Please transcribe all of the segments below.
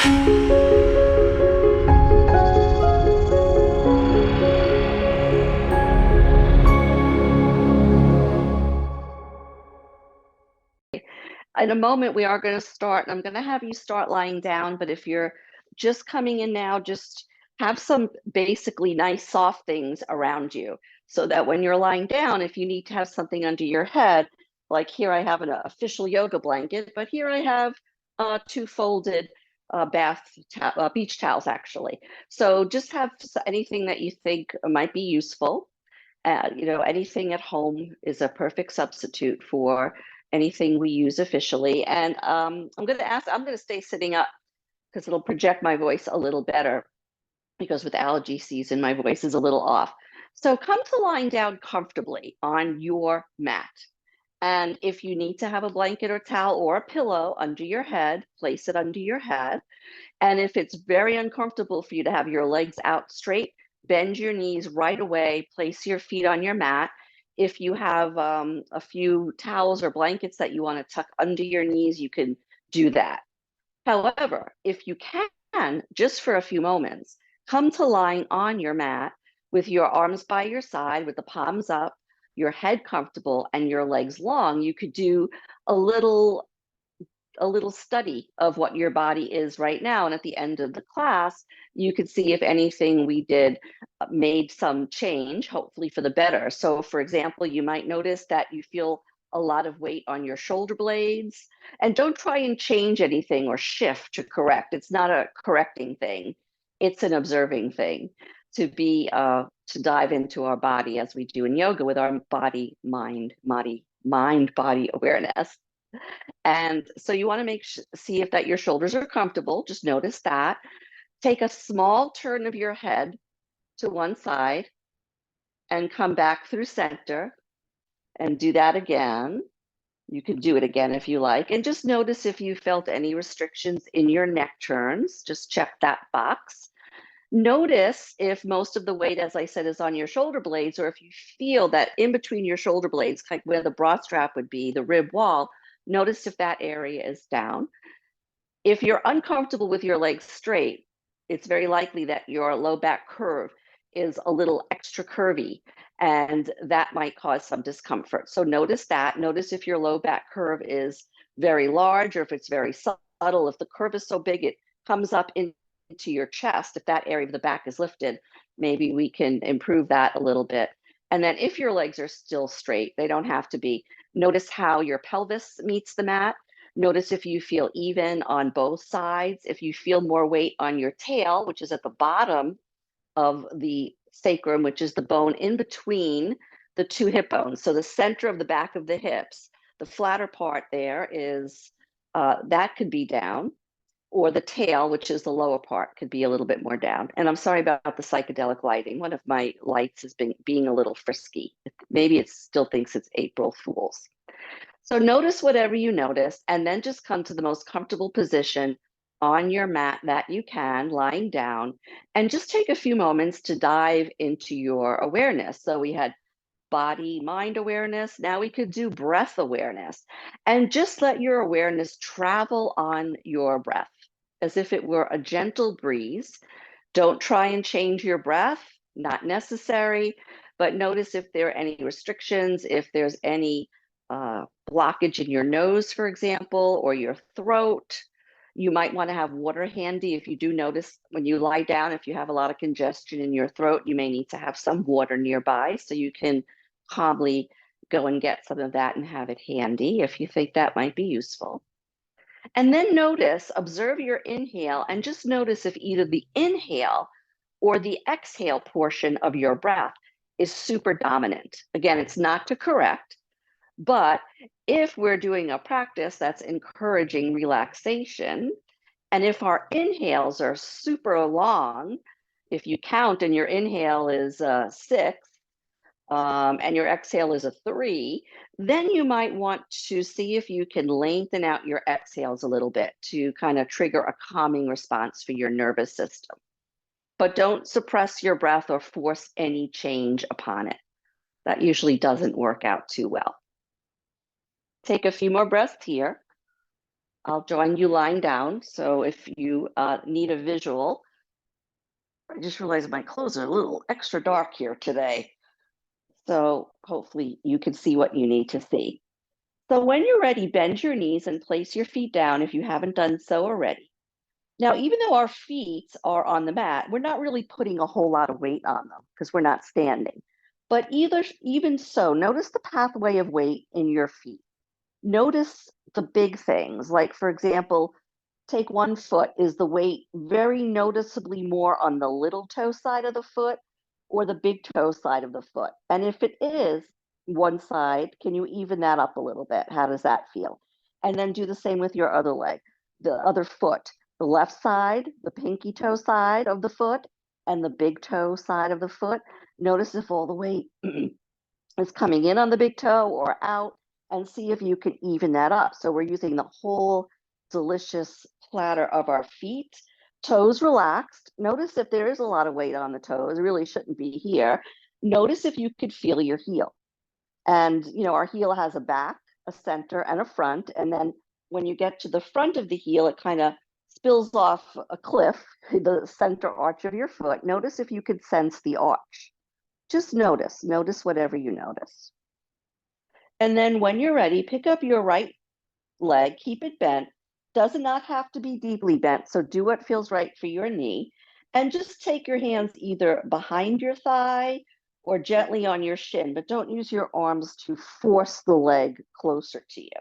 In a moment, we are going to start, and I'm going to have you start lying down, but if you're just coming in now, just have some basically nice soft things around you so that when you're lying down, if you need to have something under your head, like here I have an official yoga blanket, but here I have two folded beach towels actually. So just have anything that you think might be useful. Anything at home is a perfect substitute for anything we use officially. And I'm going to stay sitting up because it'll project my voice a little better because with allergy season, my voice is a little off. So come to lying down comfortably on your mat. And if you need to have a blanket or towel or a pillow under your head, place it under your head. And if it's very uncomfortable for you to have your legs out straight, bend your knees right away, place your feet on your mat. If you have a few towels or blankets that you want to tuck under your knees, you can do that. However, if you can, just for a few moments, come to lying on your mat with your arms by your side, with the palms up, your head comfortable, and your legs long. You could do a little study of what your body is right now. And at the end of the class, you could see if anything we did made some change, hopefully for the better. So for example, you might notice that you feel a lot of weight on your shoulder blades, and don't try and change anything or shift to correct. It's not a correcting thing. It's an observing thing to dive into our body as we do in yoga with our body, mind, body awareness. And so you want to see if that your shoulders are comfortable. Just notice that. Take a small turn of your head to one side and come back through center and do that again. You could do it again if you like. And just notice if you felt any restrictions in your neck turns. Just check that box. Notice if most of the weight, as I said, is on your shoulder blades, or if you feel that in between your shoulder blades, like where the bra strap would be, the rib wall, notice if that area is down. If you're uncomfortable with your legs straight, it's very likely that your low back curve is a little extra curvy, and that might cause some discomfort. So notice that. Notice if your low back curve is very large or if it's very subtle. If the curve is so big, it comes up into your chest. If that area of the back is lifted, maybe we can improve that a little bit. And then if your legs are still straight, they don't have to be. Notice how your pelvis meets the mat. Notice if you feel even on both sides. If you feel more weight on your tail, which is at the bottom of the sacrum, which is the bone in between the two hip bones. So the center of the back of the hips, the flatter part there is, that could be down, or the tail, which is the lower part, could be a little bit more down. And I'm sorry about the psychedelic lighting. One of my lights has been being a little frisky. Maybe it still thinks it's April Fool's. So notice whatever you notice, and then just come to the most comfortable position on your mat that you can, lying down, and just take a few moments to dive into your awareness. So we had body, mind awareness. Now we could do breath awareness, and just let your awareness travel on your breath as if it were a gentle breeze. Don't try and change your breath, not necessary, but notice if there are any restrictions, if there's any blockage in your nose, for example, or your throat. You might want to have water handy. If you do notice when you lie down, if you have a lot of congestion in your throat, you may need to have some water nearby so you can calmly go and get some of that and have it handy if you think that might be useful. And then observe your inhale, and just notice if either the inhale or the exhale portion of your breath is super dominant. Again, it's not to correct, but if we're doing a practice that's encouraging relaxation, and if our inhales are super long, if you count and your inhale is 6, and your exhale is a 3, then you might want to see if you can lengthen out your exhales a little bit to kind of trigger a calming response for your nervous system. But don't suppress your breath or force any change upon it. That usually doesn't work out too well. Take a few more breaths here. I'll join you lying down. So if you need a visual, I just realized my clothes are a little extra dark here today. So hopefully you can see what you need to see. So when you're ready, bend your knees and place your feet down if you haven't done so already. Now, even though our feet are on the mat, we're not really putting a whole lot of weight on them because we're not standing. But even so, notice the pathway of weight in your feet. Notice the big things. Like, for example, take one foot. Is the weight very noticeably more on the little toe side of the foot or the big toe side of the foot? And if it is one side, can you even that up a little bit? How does that feel? And then do the same with your other leg, the other foot, the left side, the pinky toe side of the foot, and the big toe side of the foot. Notice if all the weight is coming in on the big toe or out, and see if you can even that up. So we're using the whole delicious platter of our feet. Toes relaxed. Notice if there is a lot of weight on the toes, it really shouldn't be here. Notice if you could feel your heel. And our heel has a back, a center, and a front. And then when you get to the front of the heel, it kind of spills off a cliff, the center arch of your foot. Notice if you could sense the arch. Just notice whatever you notice. And then when you're ready, pick up your right leg, keep it bent. Does not have to be deeply bent, so do what feels right for your knee. And just take your hands either behind your thigh or gently on your shin, but don't use your arms to force the leg closer to you.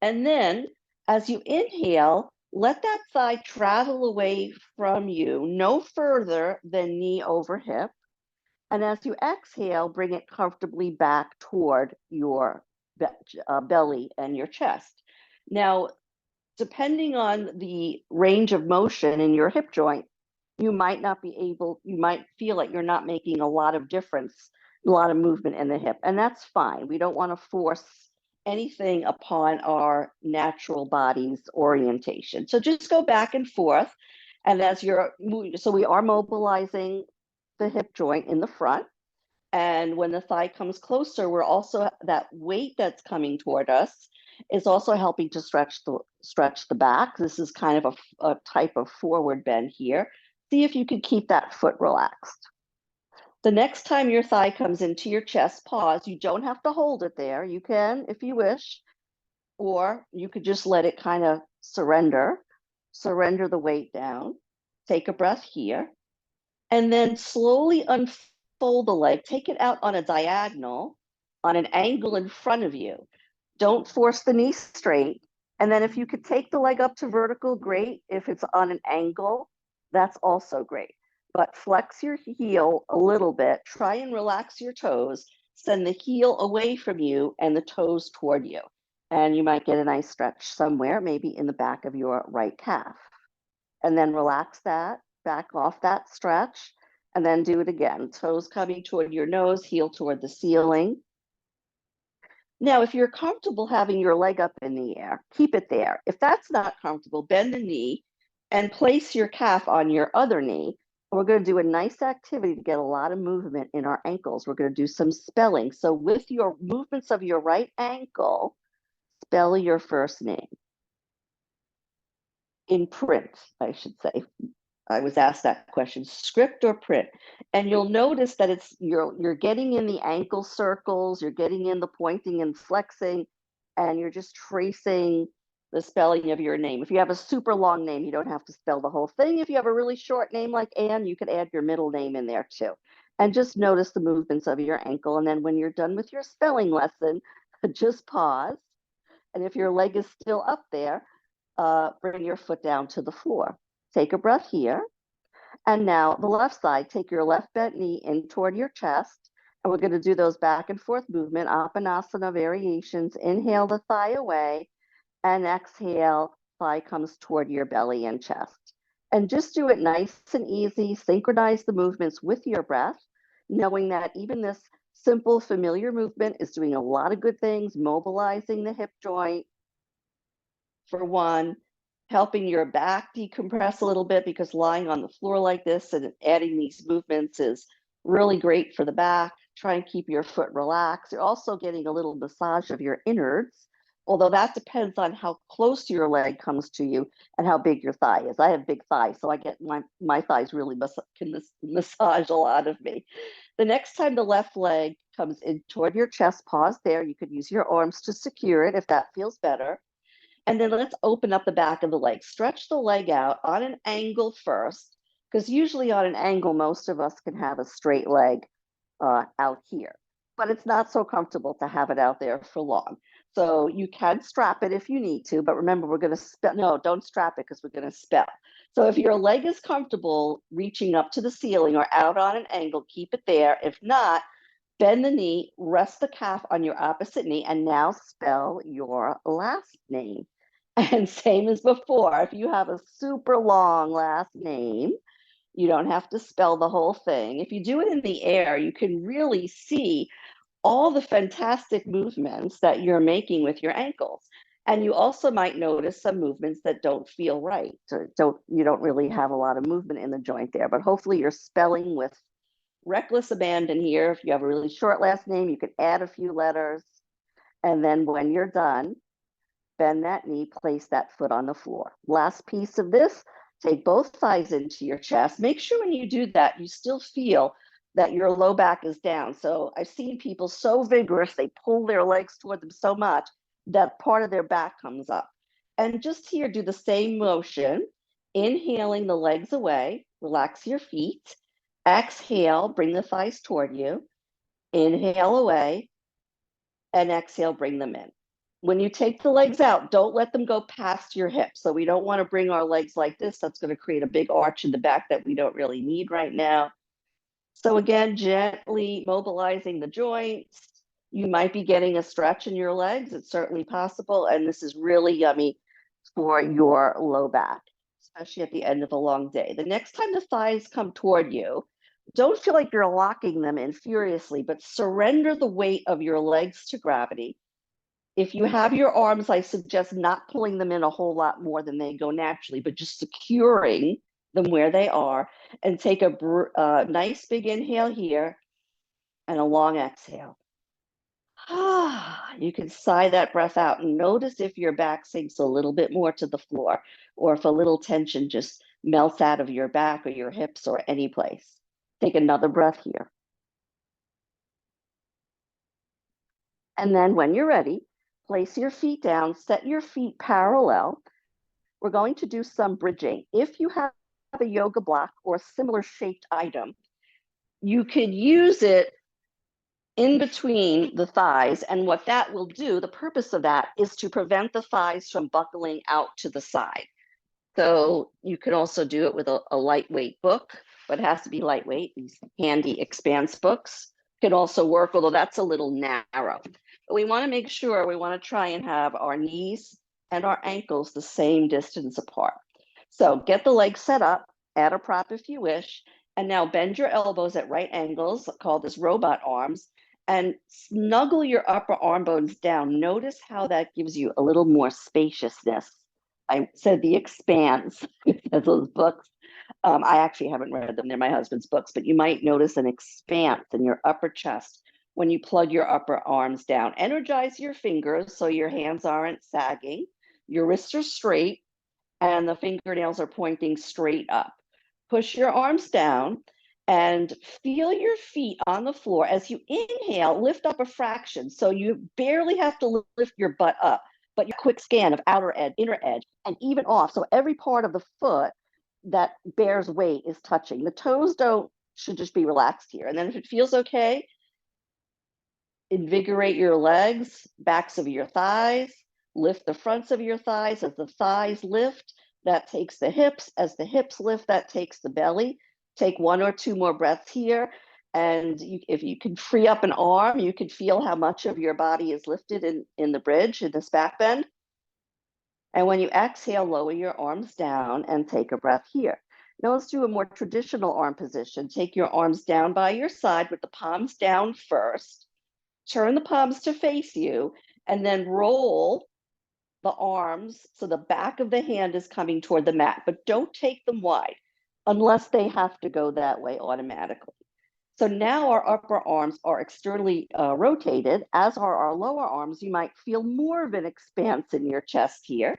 And then as you inhale, let that thigh travel away from you, no further than knee over hip. And as you exhale, bring it comfortably back toward your belly and your chest. Now, depending on the range of motion in your hip joint, you might feel like you're not making a lot of difference, a lot of movement in the hip. And that's fine. We don't want to force anything upon our natural body's orientation. So just go back and forth. And as you're moving, so we are mobilizing the hip joint in the front. And when the thigh comes closer, we're also, that weight that's coming toward us is also helping to stretch the back. This is kind of a type of forward bend here. See if you can keep that foot relaxed. The next time your thigh comes into your chest, pause. You don't have to hold it there. You can if you wish, or you could just let it kind of surrender the weight down. Take a breath here. And then slowly unfold the leg. Take it out on a diagonal, on an angle in front of you. Don't force the knee straight. And then if you could take the leg up to vertical, great. If it's on an angle, that's also great. But flex your heel a little bit. Try and relax your toes. Send the heel away from you and the toes toward you. And you might get a nice stretch somewhere, maybe in the back of your right calf. And then relax that, back off that stretch, and then do it again. Toes coming toward your nose, heel toward the ceiling. Now, if you're comfortable having your leg up in the air, keep it there. If that's not comfortable, bend the knee and place your calf on your other knee. We're going to do a nice activity to get a lot of movement in our ankles. We're going to do some spelling. So with your movements of your right ankle, spell your first name. In print, I should say. I was asked that question, script or print. And you'll notice that you're getting in the ankle circles, you're getting in the pointing and flexing, and you're just tracing the spelling of your name. If you have a super long name, you don't have to spell the whole thing. If you have a really short name like Anne, you could add your middle name in there too. And just notice the movements of your ankle. And then when you're done with your spelling lesson, just pause. And if your leg is still up there, bring your foot down to the floor. Take a breath here. And now the left side, take your left bent knee in toward your chest. And we're going to do those back and forth movement, Apanasana variations. Inhale the thigh away and exhale, thigh comes toward your belly and chest. And just do it nice and easy. Synchronize the movements with your breath, knowing that even this simple familiar movement is doing a lot of good things, mobilizing the hip joint for one, helping your back decompress a little bit, because lying on the floor like this and adding these movements is really great for the back. Try and keep your foot relaxed. You're also getting a little massage of your innards, although that depends on how close your leg comes to you and how big your thigh is. I have big thighs, so I get my thighs really can massage a lot of me. The next time the left leg comes in toward your chest, pause there. You could use your arms to secure it if that feels better. And then let's open up the back of the leg. Stretch the leg out on an angle first, because usually on an angle, most of us can have a straight leg out here, but it's not so comfortable to have it out there for long. So you can strap it if you need to, but remember, we're going to spell. No, don't strap it because we're going to spell. So if your leg is comfortable reaching up to the ceiling or out on an angle, keep it there. If not, bend the knee, rest the calf on your opposite knee, and now spell your last name. And same as before, if you have a super long last name, you don't have to spell the whole thing. If you do it in the air, you can really see all the fantastic movements that you're making with your ankles. And you also might notice some movements that don't feel right. So you don't really have a lot of movement in the joint there, but hopefully you're spelling with reckless abandon here. If you have a really short last name, you could add a few letters. And then when you're done, bend that knee, place that foot on the floor. Last piece of this, take both thighs into your chest. Make sure when you do that, you still feel that your low back is down. So I've seen people so vigorous, they pull their legs toward them so much that part of their back comes up. And just here, do the same motion, inhaling the legs away, relax your feet. Exhale, bring the thighs toward you. Inhale away, and exhale, bring them in. When you take the legs out, don't let them go past your hips. So we don't want to bring our legs like this. That's going to create a big arch in the back that we don't really need right now. So again, gently mobilizing the joints. You might be getting a stretch in your legs. It's certainly possible. And this is really yummy for your low back, especially at the end of a long day. The next time the thighs come toward you, don't feel like you're locking them in furiously, but surrender the weight of your legs to gravity. If you have your arms, I suggest not pulling them in a whole lot more than they go naturally, but just securing them where they are, and take a nice big inhale here and a long exhale. You can sigh that breath out and notice if your back sinks a little bit more to the floor, or if a little tension just melts out of your back or your hips or any place. Take another breath here. And then when you're ready, place your feet down, set your feet parallel. We're going to do some bridging. If you have a yoga block or a similar shaped item, you could use it in between the thighs. And what that will do, the purpose of that is to prevent the thighs from buckling out to the side. So you can also do it with a lightweight book, but it has to be lightweight. These handy Expanse books can also work, although that's a little narrow. But we want to make sure, we want to try and have our knees and our ankles the same distance apart. So get the legs set up, add a prop if you wish, and now bend your elbows at right angles, called as robot arms, and snuggle your upper arm bones down. Notice how that gives you a little more spaciousness. I said the Expanse, those books. I actually haven't read them. They're my husband's books, but you might notice an expanse in your upper chest when you plug your upper arms down. Energize your fingers so your hands aren't sagging. Your wrists are straight and the fingernails are pointing straight up. Push your arms down and feel your feet on the floor. As you inhale, lift up a fraction. So you barely have to lift your butt up, but your quick scan of outer edge, inner edge, and even off. So every part of the foot that bears weight is touching. The toes should just be relaxed here. And then if it feels okay, invigorate your legs, backs of your thighs, lift the fronts of your thighs. As the thighs lift, that takes the hips. As the hips lift, that takes the belly. Take one or two more breaths here. And if you can free up an arm, you can feel how much of your body is lifted in the bridge, in this back bend. And when you exhale, lower your arms down and take a breath here. Now let's do a more traditional arm position. Take your arms down by your side with the palms down first. Turn the palms to face you, and then roll the arms so the back of the hand is coming toward the mat, but don't take them wide unless they have to go that way automatically. So now our upper arms are externally rotated, as are our lower arms. You might feel more of an expanse in your chest here.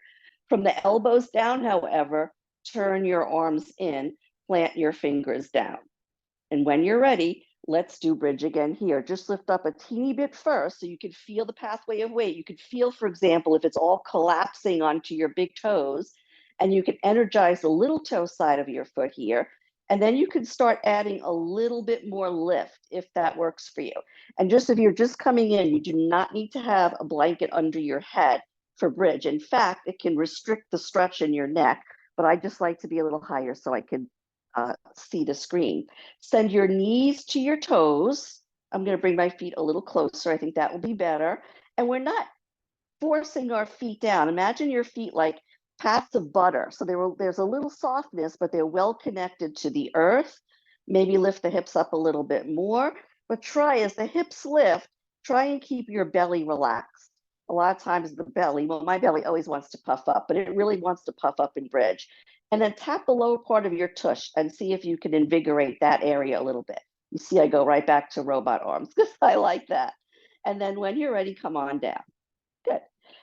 From the elbows down, however, turn your arms in, plant your fingers down. And when you're ready, let's do bridge again here. Just lift up a teeny bit first so you can feel the pathway of weight. You could feel, for example, if it's all collapsing onto your big toes, and you can energize the little toe side of your foot here. And then you can start adding a little bit more lift if that works for you. And just if you're just coming in, you do not need to have a blanket under your head for bridge. In fact, it can restrict the stretch in your neck, but I just like to be a little higher so I can see the screen. Send your knees to your toes. I'm going to bring my feet a little closer. I think that will be better. And we're not forcing our feet down. Imagine your feet like pats of butter. So there's a little softness, but they're well connected to the earth. Maybe lift the hips up a little bit more, but try as the hips lift, try and keep your belly relaxed. A lot of times the belly, well, my belly always wants to puff up, but it really wants to puff up in bridge. And then tap the lower part of your tush and see if you can invigorate that area a little bit. You see, I go right back to robot arms because I like that. And then when you're ready, come on down. Good.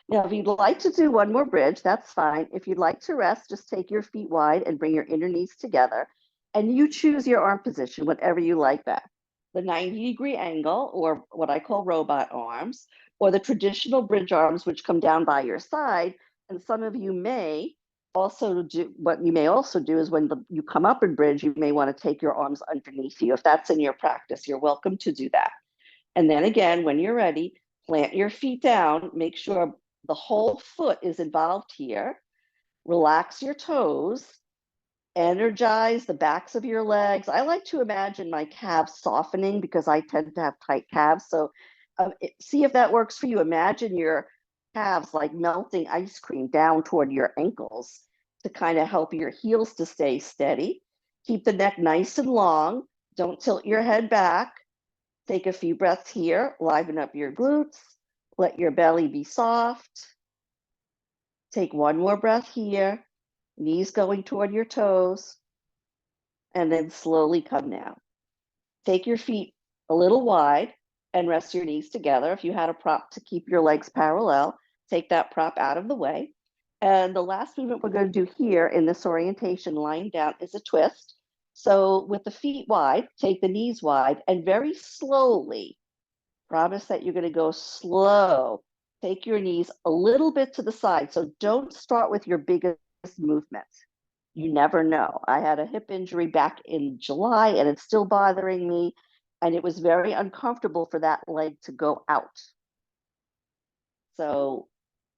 Now, if you'd like to do one more bridge, that's fine. If you'd like to rest, just take your feet wide and bring your inner knees together. And you choose your arm position, whatever you like that. The 90-degree angle, or what I call robot arms, or the traditional bridge arms, which come down by your side. And some of you may also do, what you may also do is when you come up in bridge, you may want to take your arms underneath you. If that's in your practice, you're welcome to do that. And then again, when you're ready, plant your feet down, make sure the whole foot is involved here. Relax your toes, energize the backs of your legs. I like to imagine my calves softening because I tend to have tight calves. So see if that works for you. Imagine your calves like melting ice cream down toward your ankles to kind of help your heels to stay steady. Keep the neck nice and long. Don't tilt your head back. Take a few breaths here, liven up your glutes, let your belly be soft. Take one more breath here, knees going toward your toes, and then slowly come down. Take your feet a little wide and rest your knees together. If you had a prop to keep your legs parallel, take that prop out of the way. And the last movement we're going to do here in this orientation, lying down, is a twist. So with the feet wide, take the knees wide, and very slowly, promise that you're going to go slow. Take your knees a little bit to the side. So don't start with your biggest movement. You never know. I had a hip injury back in July and it's still bothering me. And it was very uncomfortable for that leg to go out. So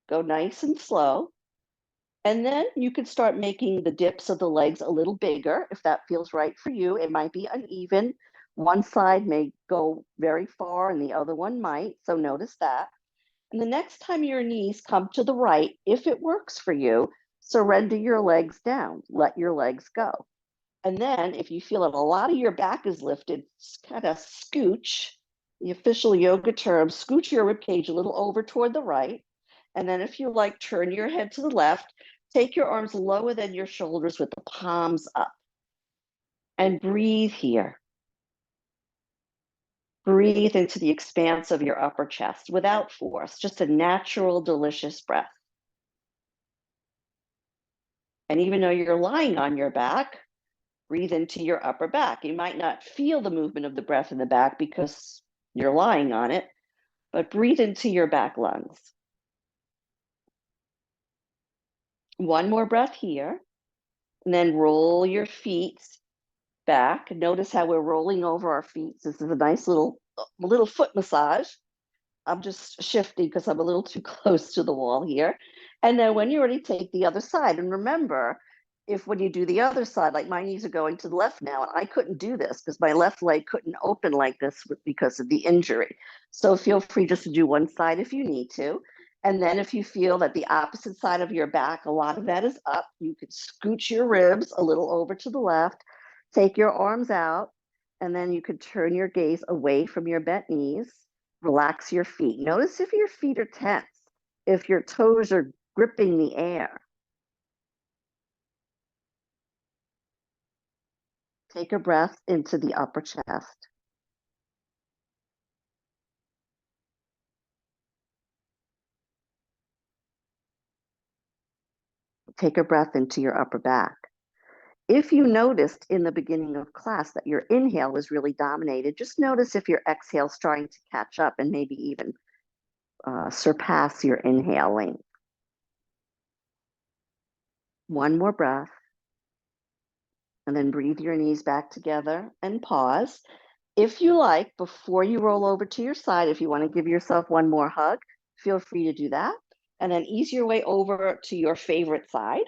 go nice and slow. And then you can start making the dips of the legs a little bigger if that feels right for you. It might be uneven. One side may go very far and the other one might. So notice that. And the next time your knees come to the right, if it works for you, surrender your legs down. Let your legs go. And then if you feel that a lot of your back is lifted, kind of scooch, the official yoga term, scooch your ribcage a little over toward the right. And then if you like, turn your head to the left, take your arms lower than your shoulders with the palms up. And breathe here. Breathe into the expanse of your upper chest without force, just a natural, delicious breath. And even though you're lying on your back, breathe into your upper back. You might not feel the movement of the breath in the back because you're lying on it, but breathe into your back lungs. One more breath here, and then roll your feet back. Notice how we're rolling over our feet. This is a nice little foot massage. I'm just shifting because I'm a little too close to the wall here. And then when you're ready, take the other side. And remember, if when you do the other side, like my knees are going to the left now, and I couldn't do this because my left leg couldn't open like this because of the injury. So feel free just to do one side if you need to. And then if you feel that the opposite side of your back, a lot of that is up, you could scooch your ribs a little over to the left, take your arms out, and then you could turn your gaze away from your bent knees. Relax your feet. Notice if your feet are tense, if your toes are gripping the air. Take a breath into the upper chest. take a breath into your upper back. If you noticed in the beginning of class that your inhale was really dominated, just notice if your exhale is starting to catch up and maybe even surpass your inhaling. One more breath. And then breathe your knees back together and pause. If you like, before you roll over to your side, if you want to give yourself one more hug, feel free to do that. And then ease your way over to your favorite side.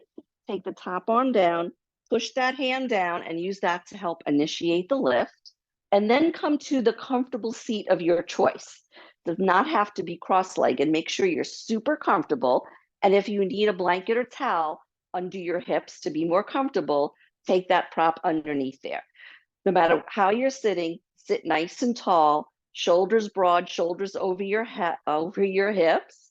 Take the top arm down, push that hand down, and use that to help initiate the lift. And then come to the comfortable seat of your choice. Does not have to be cross-legged. Make sure you're super comfortable. And if you need a blanket or towel under your hips to be more comfortable, take that prop underneath there. No matter how you're sitting, sit nice and tall, shoulders broad, shoulders over your hips,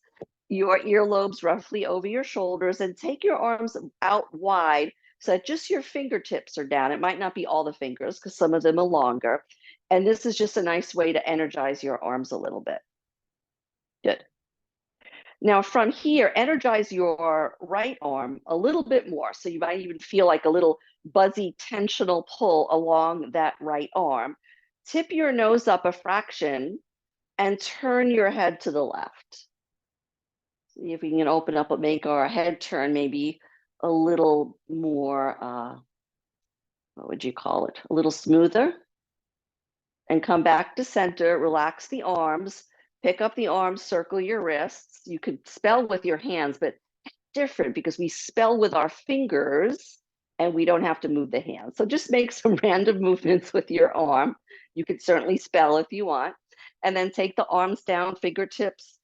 your earlobes roughly over your shoulders, and take your arms out wide so that just your fingertips are down. It might not be all the fingers because some of them are longer. And this is just a nice way to energize your arms a little bit. Good. Now from here, energize your right arm a little bit more. So you might even feel like a little buzzy tensional pull along that right arm. Tip your nose up a fraction and turn your head to the left. See if we can open up, make our head turn maybe a little more, what would you call it? A little smoother. And come back to center, relax the arms. Pick up the arms, circle your wrists. You could spell with your hands, but different because we spell with our fingers and we don't have to move the hands. So just make some random movements with your arm. You could certainly spell if you want. And then take the arms down, fingertips,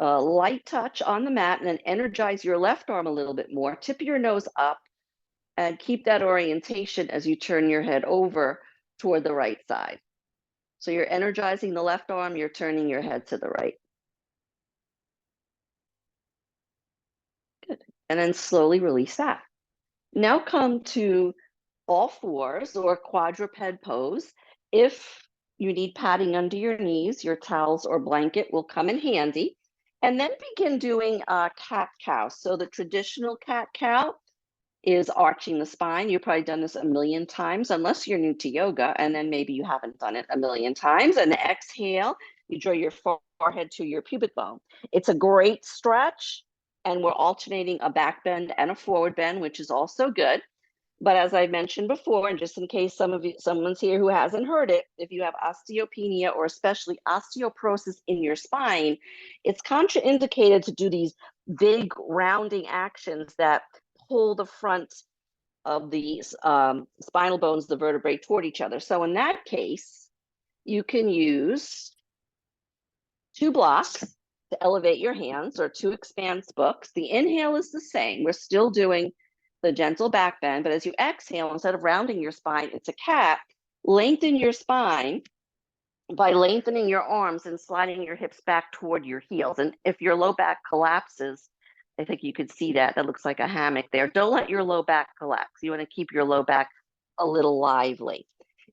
light touch on the mat, and then energize your left arm a little bit more. Tip your nose up and keep that orientation as you turn your head over toward the right side. So you're energizing the left arm, you're turning your head to the right. Good. And then slowly release that. Now come to all fours or quadruped pose. If you need padding under your knees, your towels or blanket will come in handy. And then begin doing a cat-cow. So the traditional cat-cow is arching the spine. You've probably done this a million times, unless you're new to yoga, and then maybe you haven't done it a million times. And exhale, you draw your forehead to your pubic bone. It's a great stretch, and we're alternating a back bend and a forward bend, which is also good. But as I mentioned before, and just in case someone's here who hasn't heard it, if you have osteopenia or especially osteoporosis in your spine, it's contraindicated to do these big rounding actions that pull the front of the spinal bones, the vertebrae, toward each other. So in that case, you can use 2 blocks to elevate your hands or 2 expanse books. The inhale is the same. We're still doing the gentle back bend, but as you exhale, instead of rounding your spine, it's a cat. Lengthen your spine by lengthening your arms and sliding your hips back toward your heels. And if your low back collapses, I think you could see that. That looks like a hammock there. Don't let your low back collapse. You want to keep your low back a little lively.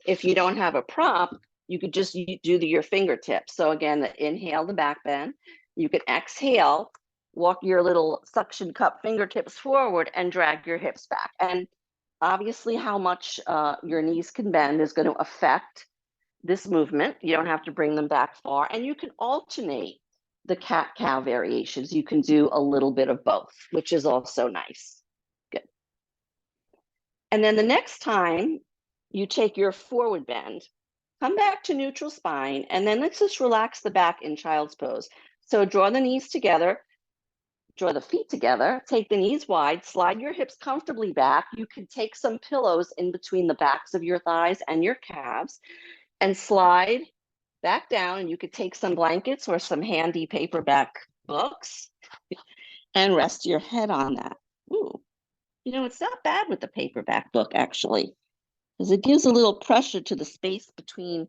If you don't have a prop, you could just do your fingertips. So again, inhale the back bend. You can exhale, walk your little suction cup fingertips forward and drag your hips back. And obviously how much your knees can bend is going to affect this movement. You don't have to bring them back far. And you can alternate the cat-cow variations. You can do a little bit of both, which is also nice. Good. And then the next time you take your forward bend, come back to neutral spine, and then let's just relax the back in child's pose. So draw the knees together, draw the feet together, take the knees wide, slide your hips comfortably back. You can take some pillows in between the backs of your thighs and your calves and slide back down. And you could take some blankets or some handy paperback books and rest your head on that. Ooh, you know, it's not bad with the paperback book, actually, because it gives a little pressure to the space between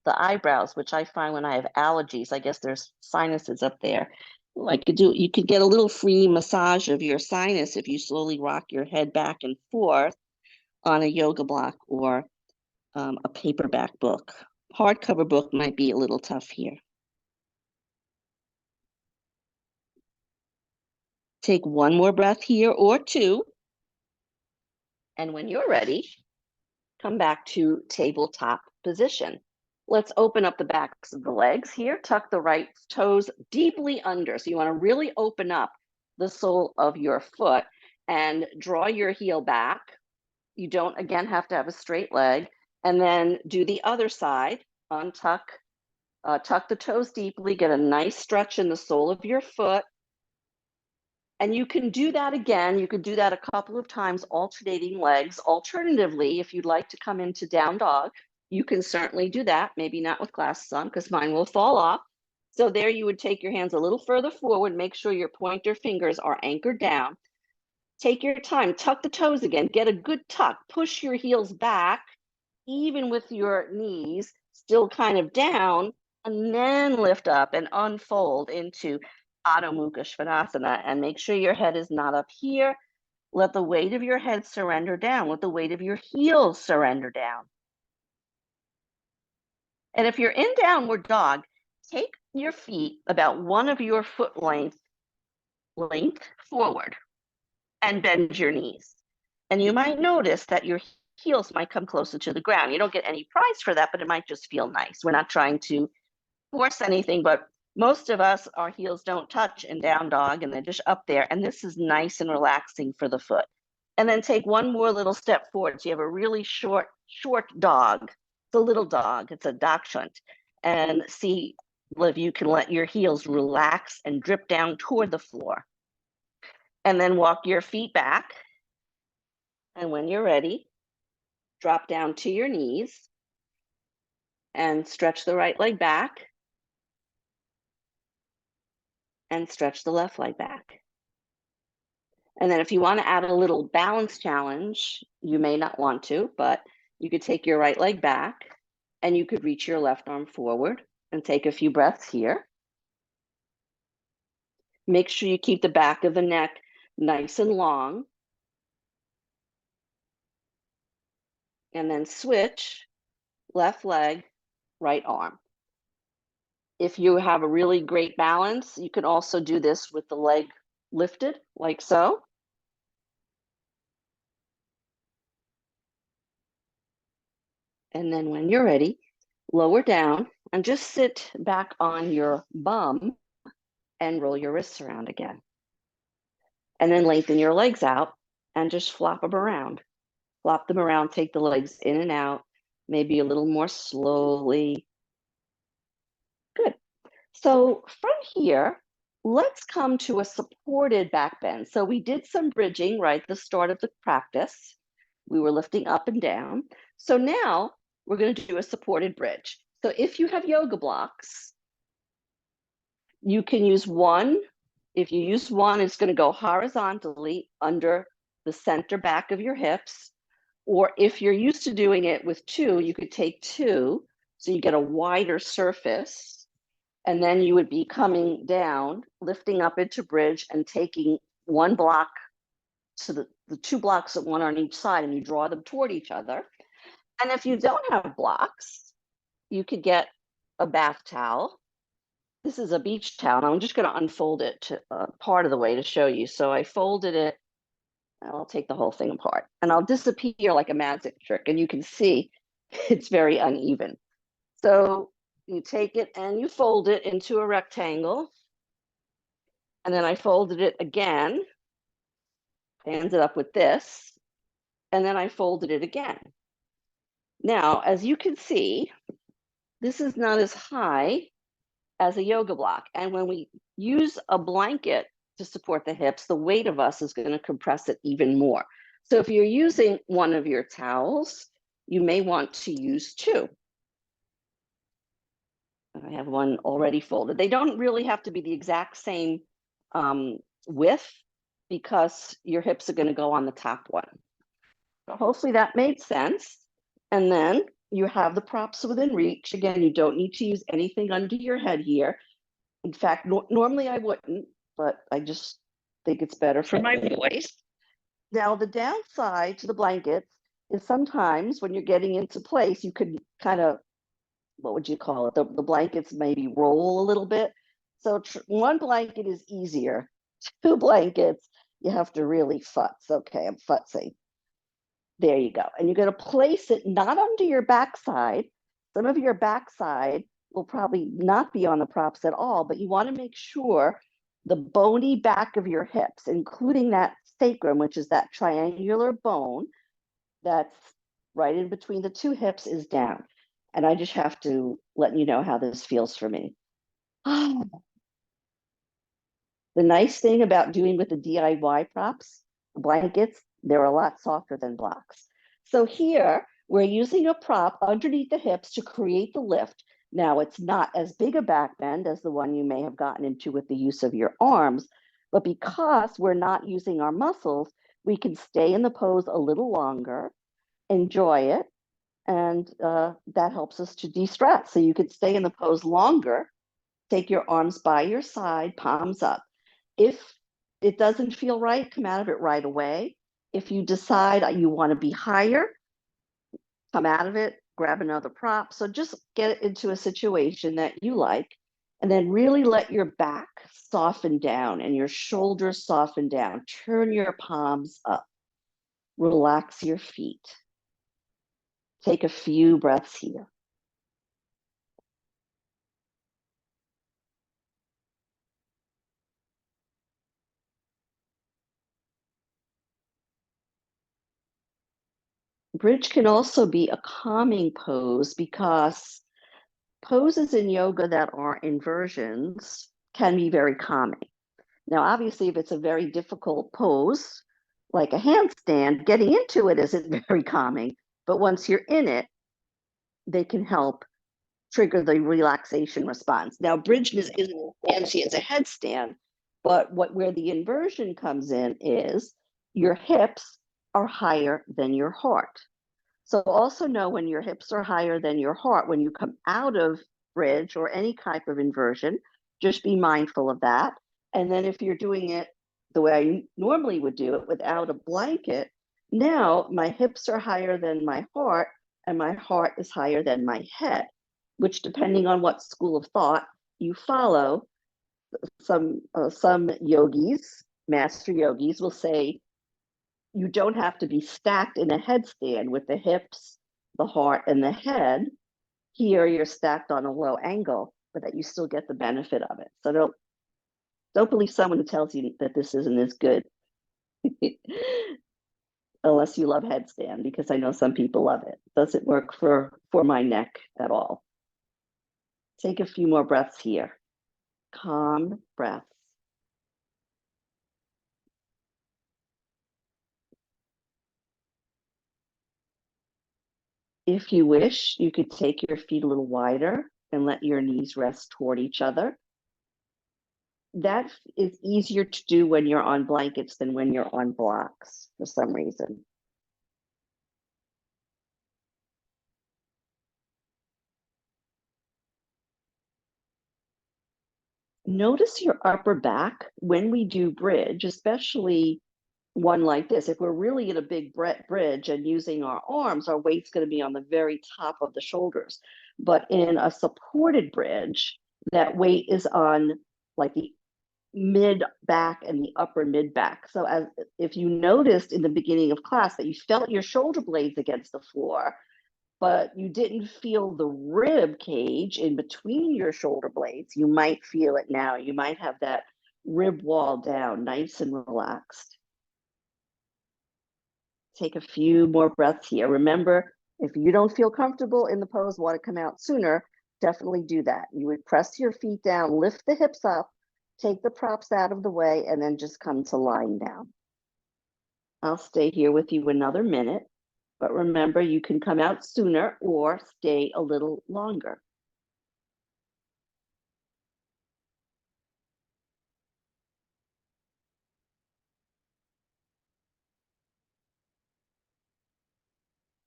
the eyebrows, which I find when I have allergies, I guess there's sinuses up there. You could get a little free massage of your sinus if you slowly rock your head back and forth on a yoga block or a paperback book. Hardcover book might be a little tough here. Take one more breath here or two. And when you're ready, come back to tabletop position. Let's open up the backs of the legs here. Tuck the right toes deeply under. So you want to really open up the sole of your foot and draw your heel back. You don't, again, have to have a straight leg. And then do the other side. Untuck, tuck the toes deeply. Get a nice stretch in the sole of your foot. And you can do that again. You could do that a couple of times, alternating legs. Alternatively, if you'd like to come into down dog, you can certainly do that. Maybe not with glasses on, because mine will fall off. So there you would take your hands a little further forward. Make sure your pointer fingers are anchored down. Take your time. Tuck the toes again. Get a good tuck. Push your heels back, even with your knees still kind of down, and then lift up and unfold into Adho Mukha Svanasana, and make sure your head is not up here. Let the weight of your head surrender down. Let the weight of your heels surrender down. And if you're in downward dog, take your feet about one of your foot length forward and bend your knees. And you might notice that your heels might come closer to the ground. You don't get any prize for that, but it might just feel nice. We're not trying to force anything, but most of us, our heels don't touch in down dog and they're just up there. And this is nice and relaxing for the foot. And then take one more little step forward. So you have a really short dog. It's a little dog. It's a dachshund. And see if you can let your heels relax and drip down toward the floor. And then walk your feet back. And when you're ready, drop down to your knees and stretch the right leg back. And stretch the left leg back. And then if you want to add a little balance challenge, you may not want to, but you could take your right leg back and you could reach your left arm forward and take a few breaths here. Make sure you keep the back of the neck nice and long. And then switch, left leg, right arm. If you have a really great balance, you can also do this with the leg lifted, like so. And then when you're ready, lower down and just sit back on your bum and roll your wrists around again. And then lengthen your legs out and just flop them around. Flop them around, take the legs in and out, maybe a little more slowly. Good. So from here, let's come to a supported back bend. So we did some bridging right at the start of the practice. We were lifting up and down. So now we're going to do a supported bridge. So if you have yoga blocks, you can use one. If you use one, it's going to go horizontally under the center back of your hips. Or if you're used to doing it with two, you could take two, so you get a wider surface. And then you would be coming down, lifting up into bridge and taking one block to the two blocks, one on each side, and you draw them toward each other. And if you don't have blocks, you could get a bath towel. This is a beach towel. I'm just going to unfold it to part of the way to show you. So I folded it. I'll take the whole thing apart and I'll disappear like a magic trick. And you can see it's very uneven. So you take it and you fold it into a rectangle. And then I folded it again, ended up with this, and then I folded it again. Now, as you can see, this is not as high as a yoga block. And when we use a blanket to support the hips, the weight of us is going to compress it even more. So if you're using one of your towels, you may want to use two. I have one already folded. They don't really have to be the exact same width because your hips are going to go on the top one. So hopefully that made sense. And then you have the props within reach. Again, you don't need to use anything under your head here. In fact, normally I wouldn't, but I just think it's better for my voice. Now, the downside to the blankets is sometimes when you're getting into place, you could kind of, what would you call it? The blankets maybe roll a little bit. So one blanket is easier. two blankets, you have to really futz. Okay, I'm futzing. There you go. And you're going to place it not under your backside. Some of your backside will probably not be on the props at all, but you want to make sure the bony back of your hips, including that sacrum, which is that triangular bone that's right in between the two hips, is down. And I just have to let you know how this feels for me. The nice thing about doing with the DIY props, blankets, they're a lot softer than blocks. So here, we're using a prop underneath the hips to create the lift. Now, it's not as big a back bend as the one you may have gotten into with the use of your arms, but because we're not using our muscles, we can stay in the pose a little longer, enjoy it, and that helps us to de-stress. So you could stay in the pose longer, take your arms by your side, palms up. If it doesn't feel right, come out of it right away. If you decide you want to be higher, come out of it, grab another prop. So just get it into a situation that you like, and then really let your back soften down and your shoulders soften down. Turn your palms up, relax your feet. Take a few breaths here. Bridge can also be a calming pose because poses in yoga that are inversions can be very calming. Now, obviously, if it's a very difficult pose, like a handstand, getting into it isn't very calming. But once you're in it, they can help trigger the relaxation response. Now, bridge isn't as fancy as a headstand, but where the inversion comes in is your hips are higher than your heart. So also know when your hips are higher than your heart, when you come out of bridge or any type of inversion, just be mindful of that. And then if you're doing it the way I normally would do it without a blanket, now my hips are higher than my heart and my heart is higher than my head, which depending on what school of thought you follow, some yogis, master yogis will say you don't have to be stacked in a headstand with the hips, the heart, and the head. Here you're stacked on a low angle, but that you still get the benefit of it. So don't believe someone who tells you that this isn't as good. Unless you love headstand, because I know some people love it. Doesn't work for my neck at all. Take a few more breaths here. Calm breaths. If you wish, you could take your feet a little wider and let your knees rest toward each other. That is easier to do when you're on blankets than when you're on blocks for some reason. Notice your upper back when we do bridge, especially one like this. If we're really in a big bridge and using our arms, our weight's going to be on the very top of the shoulders. But in a supported bridge, that weight is on like the mid back and the upper mid back. So as if you noticed in the beginning of class that you felt your shoulder blades against the floor, but you didn't feel the rib cage in between your shoulder blades, you might feel it now. You might have that rib wall down, nice and relaxed. Take a few more breaths here. Remember, if you don't feel comfortable in the pose, want to come out sooner, definitely do that. You would press your feet down, lift the hips up, take the props out of the way, and then just come to lying down. I'll stay here with you another minute, but remember, you can come out sooner or stay a little longer.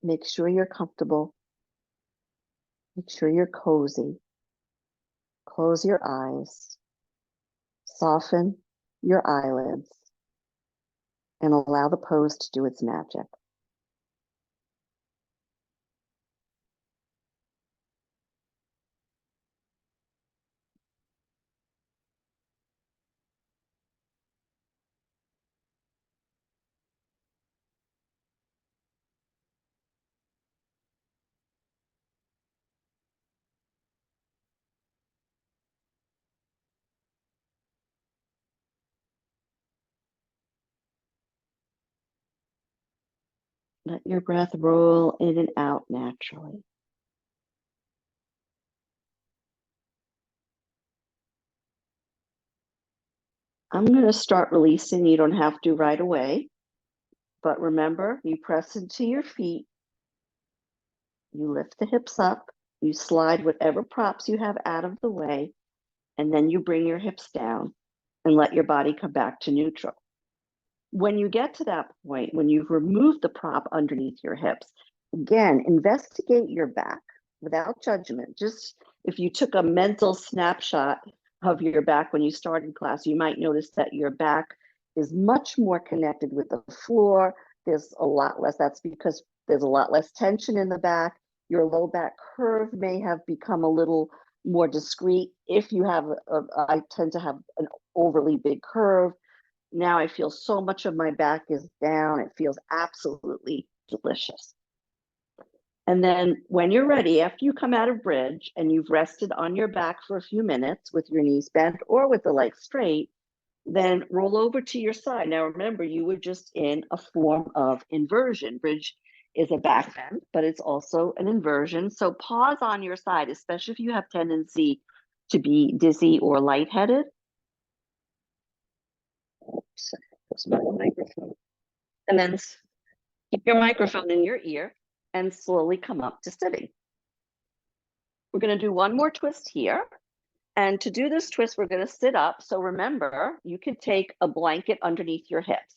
Make sure you're comfortable. Make sure you're cozy. Close your eyes. Soften your eyelids and allow the pose to do its magic. Let your breath roll in and out naturally. I'm going to start releasing. You don't have to right away, but remember, you press into your feet, you lift the hips up, you slide whatever props you have out of the way, and then you bring your hips down and let your body come back to neutral. When you get to that point, when you've removed the prop underneath your hips, again, investigate your back without judgment. Just if you took a mental snapshot of your back when you started class, you might notice that your back is much more connected with the floor. There's a lot less, that's because there's a lot less tension in the back. Your low back curve may have become a little more discreet. If you have, I tend to have an overly big curve. Now I feel so much of my back is down. It feels absolutely delicious. And then when you're ready, after you come out of bridge and you've rested on your back for a few minutes with your knees bent or with the legs straight, then roll over to your side. Now remember, you were just in a form of inversion. Bridge is a back bend, but it's also an inversion. So pause on your side, especially if you have tendency to be dizzy or lightheaded. Oops, that's my microphone. And then keep your microphone in your ear and slowly come up to sitting. We're going to do one more twist here. And to do this twist, we're going to sit up. So remember, you could take a blanket underneath your hips.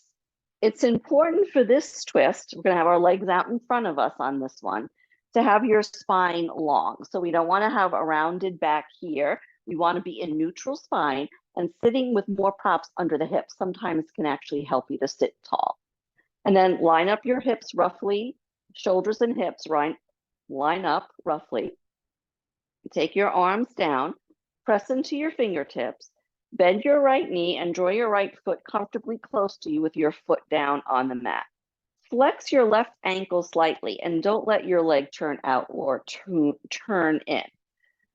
It's important for this twist, we're going to have our legs out in front of us on this one, to have your spine long. So we don't want to have a rounded back here. We want to be in neutral spine, and sitting with more props under the hips sometimes can actually help you to sit tall. And then line up your hips roughly, shoulders and hips, right? Line up roughly. Take your arms down, press into your fingertips, bend your right knee and draw your right foot comfortably close to you with your foot down on the mat. Flex your left ankle slightly and don't let your leg turn out or turn in.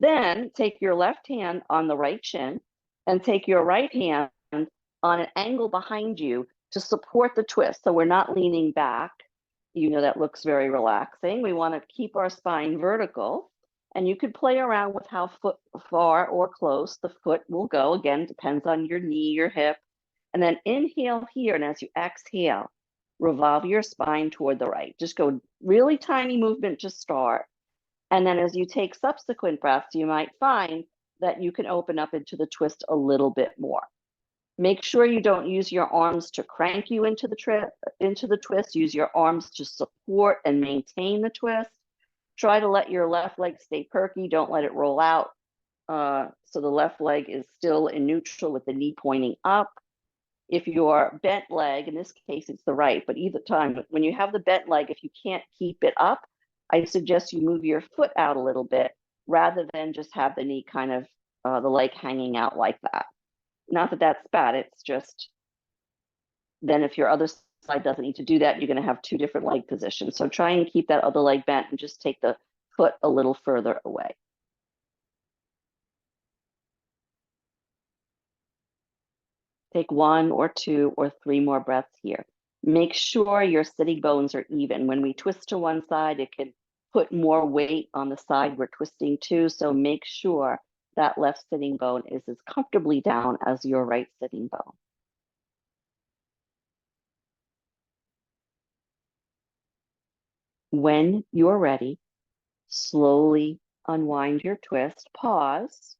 Then take your left hand on the right shin and take your right hand on an angle behind you to support the twist. So we're not leaning back. You know, that looks very relaxing. We want to keep our spine vertical. And you could play around with how far or close the foot will go. Again, depends on your knee, your hip. And then inhale here. And as you exhale, revolve your spine toward the right. Just go really tiny movement to start. And then as you take subsequent breaths, you might find that you can open up into the twist a little bit more. Make sure you don't use your arms to crank you into the twist. Use your arms to support and maintain the twist. Try to let your left leg stay perky. Don't let it roll out. So the left leg is still in neutral with the knee pointing up. If your bent leg, in this case, it's the right, but either time, when you have the bent leg, if you can't keep it up, I suggest you move your foot out a little bit rather than just have the knee kind of, the leg hanging out like that. Not that that's bad, it's just, then if your other side doesn't need to do that, you're going to have two different leg positions. So try and keep that other leg bent and just take the foot a little further away. Take 1 or 2 or 3 more breaths here. Make sure your sitting bones are even. When we twist to one side, it can put more weight on the side we're twisting to. So make sure that left sitting bone is as comfortably down as your right sitting bone. When you're ready, slowly unwind your twist, pause,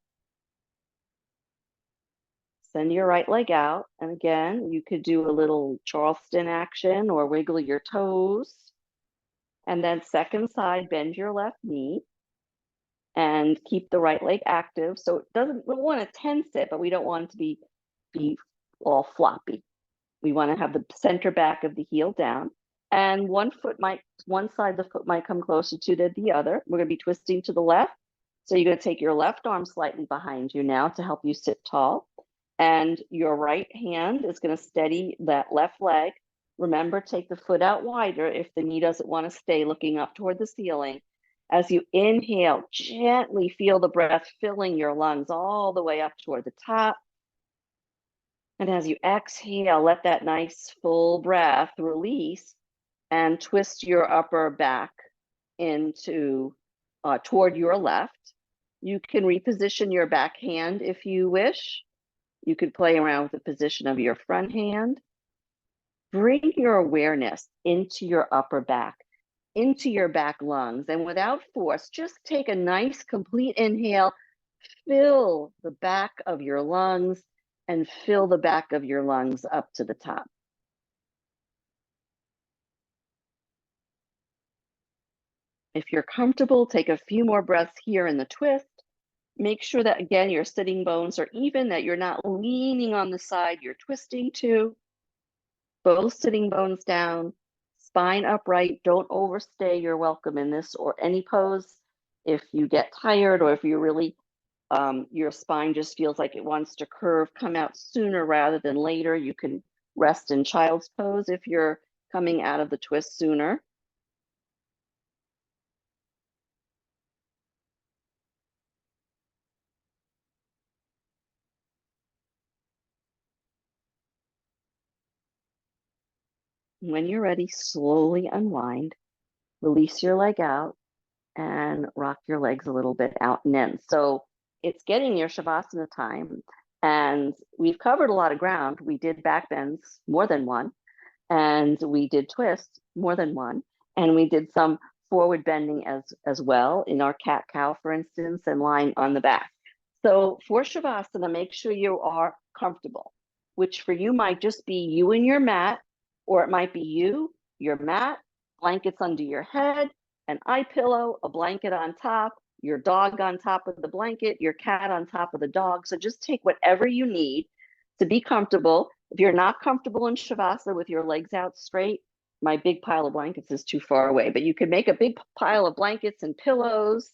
send your right leg out. And again, you could do a little Charleston action or wiggle your toes. And then second side, bend your left knee and keep the right leg active. So it doesn't, we want to tense it, but we don't want it to be all floppy. We want to have the center back of the heel down. And one side of the foot might come closer to the other. We're going to be twisting to the left. So you're going to take your left arm slightly behind you now to help you sit tall. And your right hand is going to steady that left leg. Remember, take the foot out wider if the knee doesn't want to stay looking up toward the ceiling. As you inhale, gently feel the breath filling your lungs all the way up toward the top. And as you exhale, let that nice full breath release and twist your upper back into toward your left. You can reposition your back hand if you wish. You could play around with the position of your front hand. Bring your awareness into your upper back, into your back lungs, and without force, just take a nice complete inhale, fill the back of your lungs, and fill the back of your lungs up to the top. If you're comfortable, take a few more breaths here in the twist. Make sure that, again, your sitting bones are even, that you're not leaning on the side you're twisting to. Both sitting bones down, spine upright. Don't overstay your welcome in this or any pose. If you get tired, or if you really, your spine just feels like it wants to curve, come out sooner rather than later, you can rest in child's pose if you're coming out of the twist sooner. When you're ready, slowly unwind, release your leg out, and rock your legs a little bit out and in. So it's getting your Shavasana time. And we've covered a lot of ground. We did back bends, more than one, and we did twists, more than one, and we did some forward bending as well in our cat cow, for instance, and lying on the back. So for Shavasana, make sure you are comfortable, which for you might just be you and your mat, or it might be you, your mat, blankets under your head, an eye pillow, a blanket on top, your dog on top of the blanket, your cat on top of the dog. So just take whatever you need to be comfortable. If you're not comfortable in Shavasana with your legs out straight, my big pile of blankets is too far away, but you could make a big pile of blankets and pillows.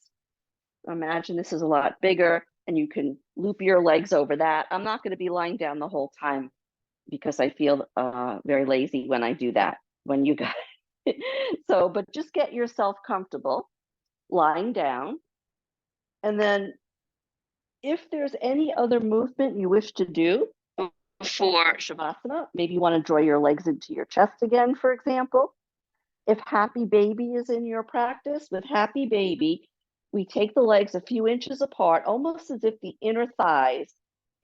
Imagine this is a lot bigger, and you can loop your legs over that. I'm not going to be lying down the whole time because I feel very lazy when I do that, when you got it. So, but just get yourself comfortable lying down. And then if there's any other movement you wish to do before Shavasana, maybe you want to draw your legs into your chest again, for example. If Happy Baby is in your practice, with Happy Baby, we take the legs a few inches apart, almost as if the inner thighs,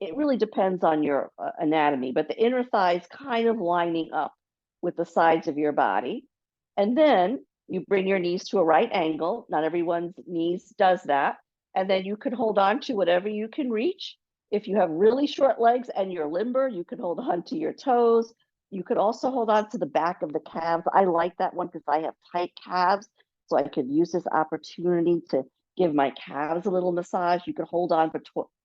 it really depends on your anatomy, but the inner thighs kind of lining up with the sides of your body. And then you bring your knees to a right angle. Not everyone's knees does that. And then you can hold on to whatever you can reach. If you have really short legs and you're limber, you can hold on to your toes. You could also hold on to the back of the calves. I like that one because I have tight calves, so I could use this opportunity to give my calves a little massage. You could hold on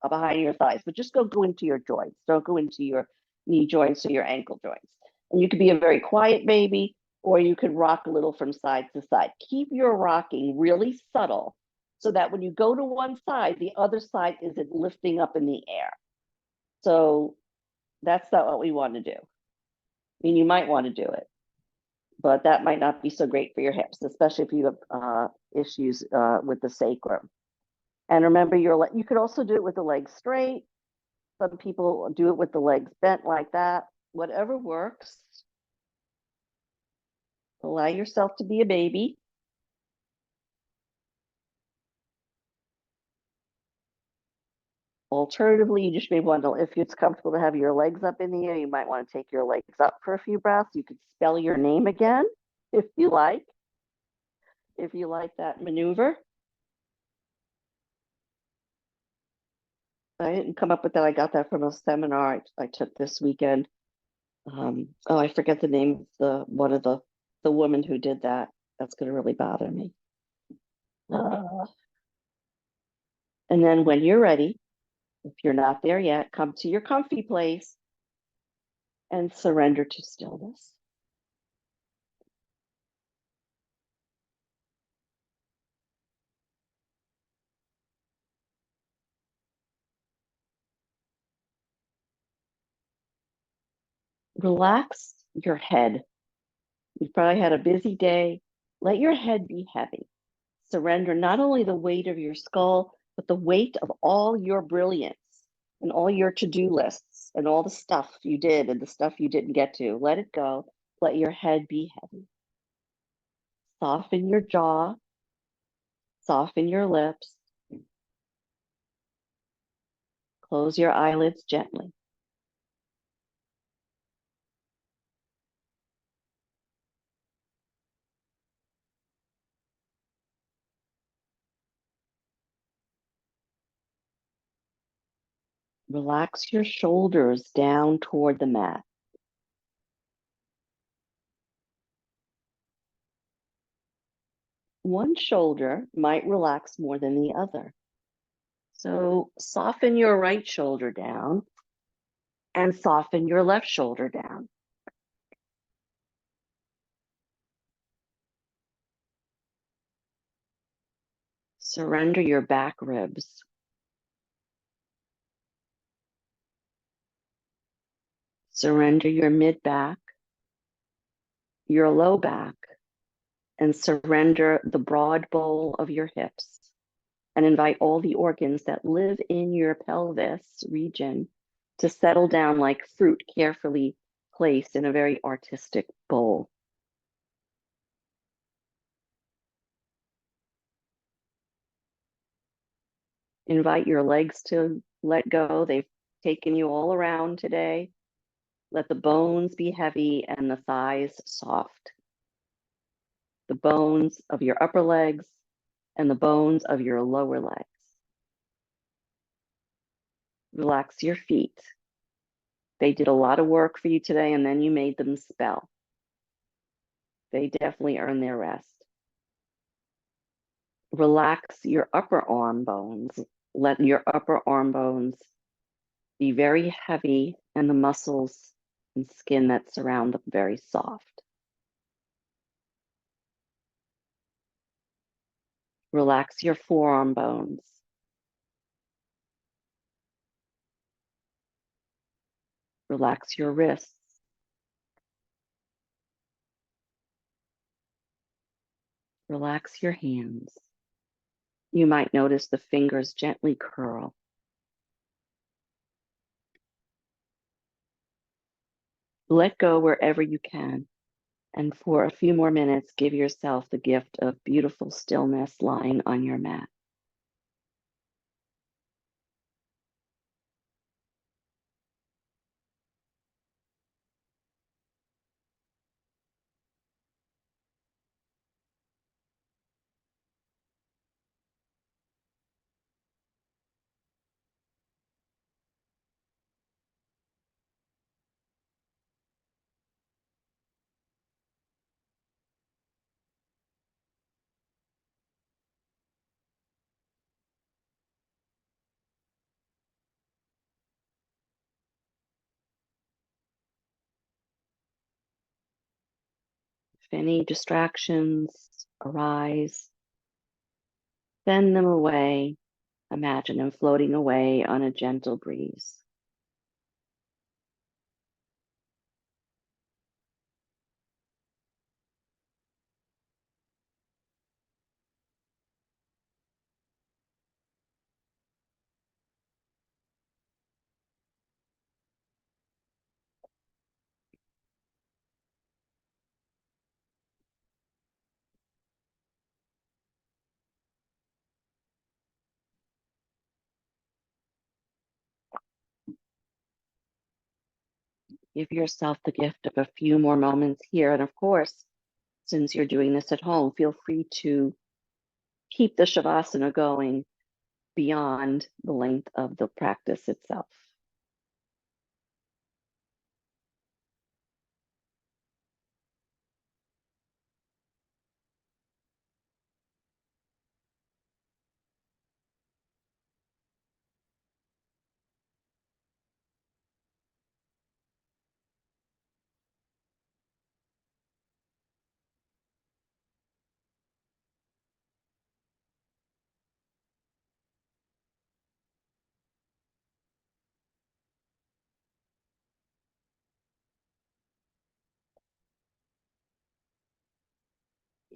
behind your thighs, but just go into your joints. Don't go into your knee joints or your ankle joints. And you could be a very quiet baby, or you could rock a little from side to side. Keep your rocking really subtle so that when you go to one side, the other side isn't lifting up in the air. So that's not what we want to do. I mean, you might want to do it, but that might not be so great for your hips, especially if you have issues with the sacrum. And remember, you could also do it with the legs straight. Some people do it with the legs bent like that. Whatever works. Allow yourself to be a baby. Alternatively, you just may want to, if it's comfortable to have your legs up in the air, you might want to take your legs up for a few breaths. You could spell your name again if you like that maneuver. I didn't come up with that. I got that from a seminar I took this weekend. Oh, I forget the name of one of the woman who did that. That's going to really bother me. And then when you're ready, if you're not there yet, come to your comfy place and surrender to stillness. Relax your head. You've probably had a busy day. Let your head be heavy. Surrender not only the weight of your skull, but the weight of all your brilliance and all your to-do lists and all the stuff you did and the stuff you didn't get to. Let it go. Let your head be heavy. Soften your jaw, soften your lips, close your eyelids gently. Relax your shoulders down toward the mat. One shoulder might relax more than the other. So soften your right shoulder down and soften your left shoulder down. Surrender your back ribs. Surrender your mid back, your low back, and surrender the broad bowl of your hips. And invite all the organs that live in your pelvis region to settle down like fruit carefully placed in a very artistic bowl. Invite your legs to let go. They've taken you all around today. Let the bones be heavy and the thighs soft. The bones of your upper legs and the bones of your lower legs. Relax your feet. They did a lot of work for you today, and then you made them spell. They definitely earned their rest. Relax your upper arm bones. Let your upper arm bones be very heavy and the muscles and skin that surround them very soft. Relax your forearm bones. Relax your wrists. Relax your hands. You might notice the fingers gently curl. Let go wherever you can. And for a few more minutes, give yourself the gift of beautiful stillness lying on your mat. If any distractions arise, send them away. Imagine them floating away on a gentle breeze. Give yourself the gift of a few more moments here. And of course, since you're doing this at home, feel free to keep the Shavasana going beyond the length of the practice itself.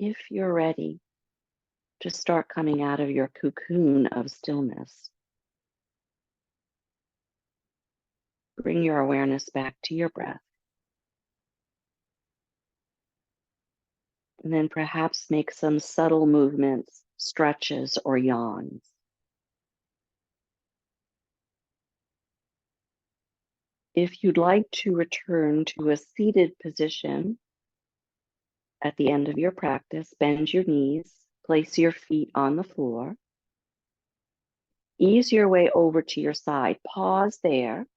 If you're ready to start coming out of your cocoon of stillness, bring your awareness back to your breath. And then perhaps make some subtle movements, stretches, or yawns. If you'd like to return to a seated position at the end of your practice, bend your knees, place your feet on the floor. Ease your way over to your side. Pause there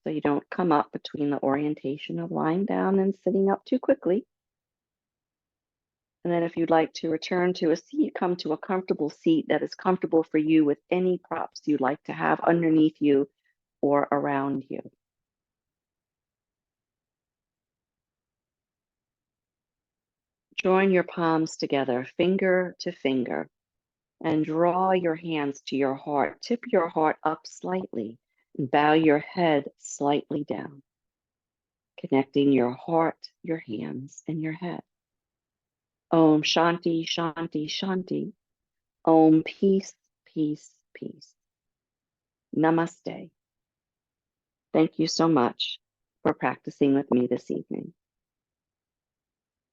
so you don't come up between the orientation of lying down and sitting up too quickly. And then if you'd like to return to a seat, come to a comfortable seat that is comfortable for you with any props you'd like to have underneath you or around you. Join your palms together, finger to finger, and draw your hands to your heart. Tip your heart up slightly and bow your head slightly down, connecting your heart, your hands, and your head. Om Shanti, Shanti, Shanti. Om Peace, Peace, Peace. Namaste. Thank you so much for practicing with me this evening.